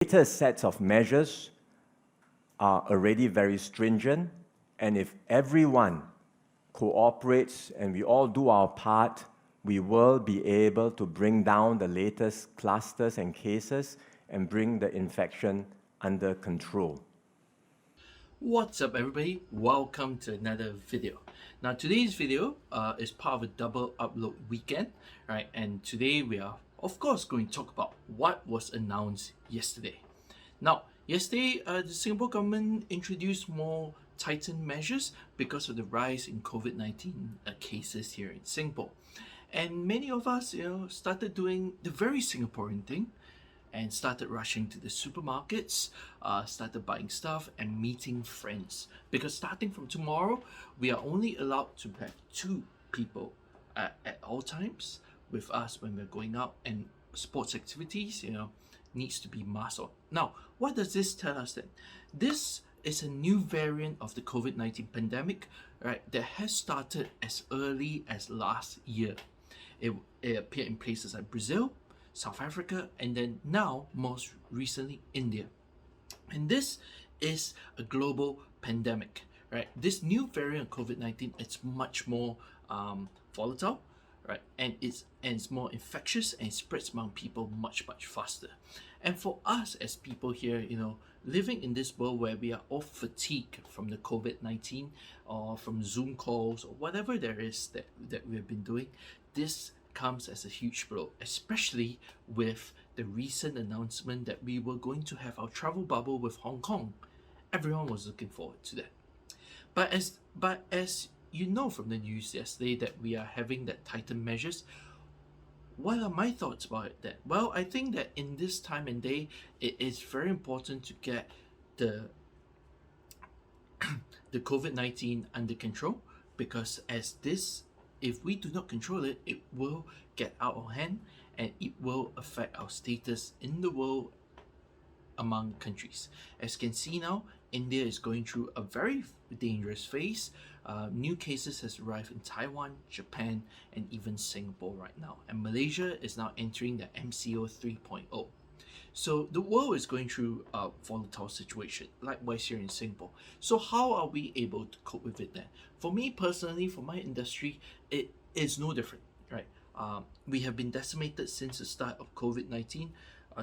latest sets of measures are already very stringent, and if everyone cooperates and we all do our part, we will be able to bring down the latest clusters and cases and bring the infection under control. What's up, everybody? Welcome to another video. Now, today's video is part of a double upload weekend, right? And today we are, of course, going to talk about what was announced yesterday. Now, yesterday, the Singapore government introduced more tightened measures because of the rise in COVID-19 cases here in Singapore. And many of us, started doing the very Singaporean thing and started rushing to the supermarkets, started buying stuff and meeting friends. Because starting from tomorrow, we are only allowed to have 2 people at all times with us when we're going out, and sports activities, needs to be masked on. Now, what does this tell us then? This is a new variant of the COVID-19 pandemic, right, that has started as early as last year. It appeared in places like Brazil, South Africa, and then now, most recently, India. And this is a global pandemic, right? This new variant of COVID-19, it's much more volatile, right? And it's more infectious and spreads among people much faster. And for us as people here, living in this world where we are all fatigued from the COVID-19 or from Zoom calls or whatever there is that we've been doing, this comes as a huge blow, especially with the recent announcement that we were going to have our travel bubble with Hong Kong. Everyone was looking forward to that. But as you know from the news yesterday that we are having that tightened measures, what are my thoughts about it then? Well, I think that in this time and day, it is very important to get the COVID-19 under control, because if we do not control it, it will get out of hand and it will affect our status in the world among countries. As you can see now, India is going through a very dangerous phase. New cases has arrived in Taiwan, Japan, and even Singapore right now. And Malaysia is now entering the MCO 3.0. So the world is going through a volatile situation, likewise here in Singapore. So how are we able to cope with it then? For me personally, for my industry, it is no different, right? We have been decimated since the start of COVID-19.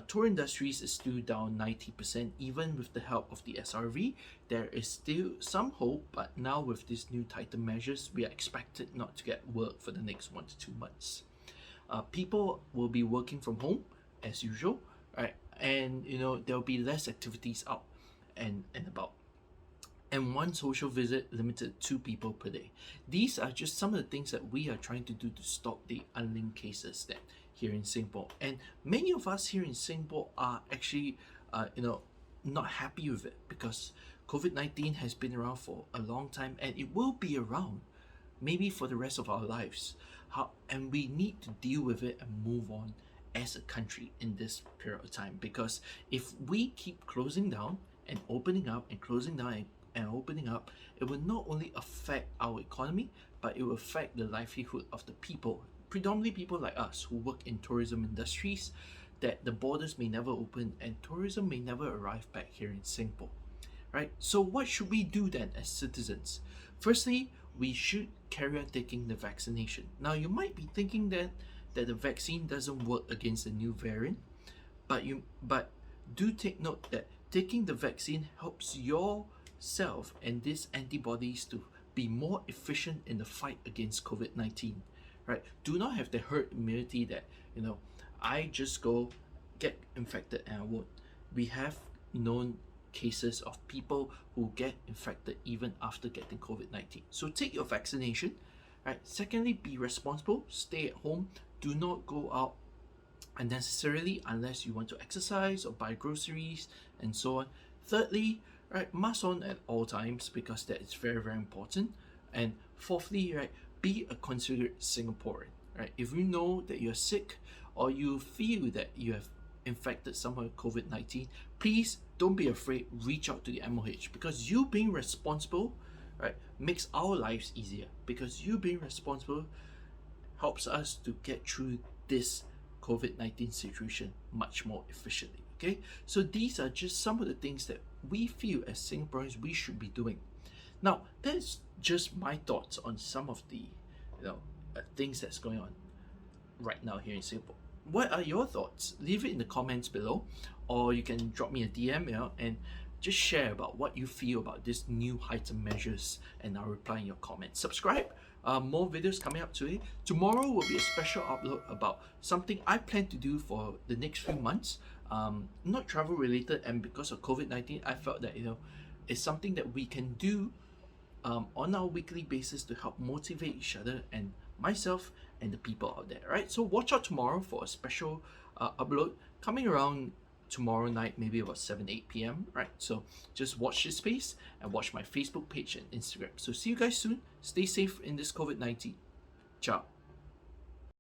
Tour industries is still down 90%, even with the help of the SRV. There is still some hope, but now with these new tighter measures, we are expected not to get work for the next 1 to 2 months. People will be working from home as usual, right? And there'll be less activities out and about, and one social visit limited 2 people per day. These are just some of the things that we are trying to do to stop the unlinked cases that here in Singapore. And many of us here in Singapore are actually not happy with it, because COVID-19 has been around for a long time and it will be around maybe for the rest of our lives. And we need to deal with it and move on as a country in this period of time, because if we keep closing down and opening up and closing down and opening up, it will not only affect our economy, but it will affect the livelihood of the people, predominantly people like us who work in tourism industries, that the borders may never open and tourism may never arrive back here in Singapore, right? So what should we do then as citizens? Firstly, we should carry on taking the vaccination. Now, you might be thinking that the vaccine doesn't work against the new variant, but do take note that taking the vaccine helps yourself and these antibodies to be more efficient in the fight against COVID-19, right? Do not have the herd immunity that I just go get infected and I won't. We have known cases of people who get infected even after getting COVID-19. So take your vaccination, right? Secondly, be responsible, stay at home, do not go out unnecessarily unless you want to exercise or buy groceries and so on. Thirdly, right, mask on at all times, because that is very important. And fourthly, right, be a considerate Singaporean, right? If you know that you're sick or you feel that you have infected someone with COVID-19, please don't be afraid, reach out to the MOH, because you being responsible, right, makes our lives easier, because you being responsible helps us to get through this COVID-19 situation much more efficiently. Okay, so these are just some of the things that we feel as Singaporeans we should be doing. Now, that's just my thoughts on some of the, things that's going on right now here in Singapore. What are your thoughts? Leave it in the comments below, or you can drop me a DM, and just share about what you feel about this new heightened measures, and I'll reply in your comments. Subscribe. More videos coming up today. Tomorrow will be a special upload about something I plan to do for the next few months. Not travel related, and because of COVID-19, I felt that it's something that we can do on our weekly basis to help motivate each other and myself and the people out there, right? So watch out tomorrow for a special upload coming around tomorrow night, maybe about 7-8 p.m., right? So just watch this space and watch my Facebook page and Instagram. So see you guys soon. Stay safe in this COVID-19. Ciao.